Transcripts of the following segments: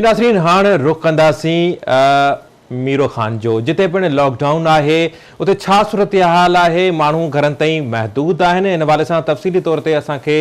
नाज़रीन हाणे रुख कंदासीं मीरो खान जो जिते पिण लॉकडाउन आहे उते छा सूरत हाल आहे माण्हू घरनि ताईं महदूद आहिनि इन हवाले सां तफ़सीली तौर ते असांखे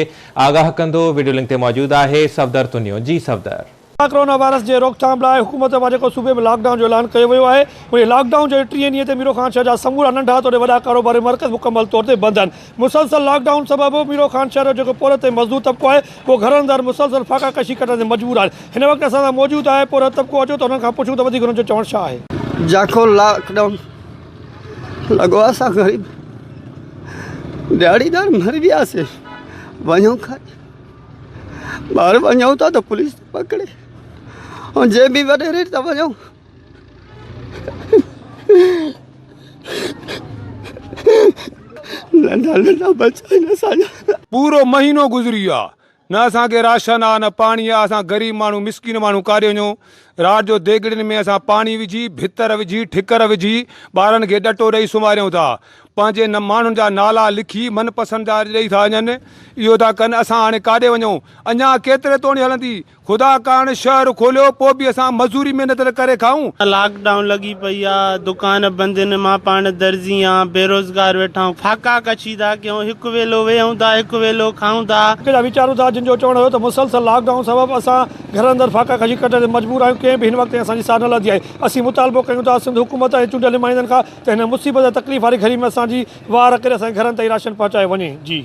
आगाह कंदो वीडियो लिंक ते मौजूद आहे सफ़दर तुनियो। जी सफ़दर। कोरोना वायरस के रोकथाम लाइ हुकूमत वारो सूबे में लॉकडाउन जो ऐलान किया वियो है। वही लॉकडाउन जो 3 ॾींहं ते मीरो खान शहर जा समूरा नंढा तोड़े वॾा कारोबारी मर्कज़ मुकम्मल तौर ते बंद आहिनि। मुसलसल लॉकडाउन सबबि मीरो खान शहर जो पोर ते मज़दूर तबको है वो घर अंदर मुसलसल फाका कशी करण ते मजबूर आहे। हिन वक्त असां सां मौजूद आहे पोर तबको अचो तो उन्हनि खां पुछूं त वधीक उन्हनि जो चवणु छा आहे। जाको लॉकडाउन लॻो आहे असां ग़रीब दिहाड़ीदार मर वियासीं वञूं खाई ॿाहिरि वञूं था त पुलिस पकड़े और जे भी वॾे रेट था वञूं नंढा नंढा बच्चा आहिनि असांजा। पूरो महीनो गुज़री वियो आहे न असांखे राशन आहे न पाणी आहे। असां ग़रीब माण्हू मिसकिन माण्हू काॾे वञूं। राति जो देगिड़ियुनि में असां पाणी विझी भितर विझी ठिकर विझी ॿारनि खे ॾटो ॾेई सुम्हारियूं था। पंहिंजे न माण्हुनि जा नाला लिखी मनपसंदि जा ॾेई था वञनि। इहो था कनि। असां हाणे काॾे वञूं? अञा केतिरे तोड़ी हलंदी? ख़ुदा कारण शहर खोलियो पोइ बि असां मज़ूरी महिनत करे खाऊं। लॉकडाउन लगी पई आहे, दुकान बंदि आहिनि। मां पाण दर्जी आहियां, बेरोज़गार वेठा आहियूं, फाका कशी था कयूं। हिकु वेलो वेहूं था, हिकु वेलो खाऊं था। वीचारूं था जिन जो चवणु हुयो त मुसलसल लॉकडाउन सबबि असां घर अंदरि फाका कशी कटण ते मजबूर आहियूं। कंहिं बि हिन वक़्तु असांजी साथ न लधी आहे। असीं मुतालबो कयूं था सिंध हुकूमत ऐं चूंडियल नुमाइंदनि खां त हिन मुसीबत तकलीफ़ वारी घड़ी में असांजी वार करे असांजे घरनि ताईं राशन पहुचाए वञे। जी।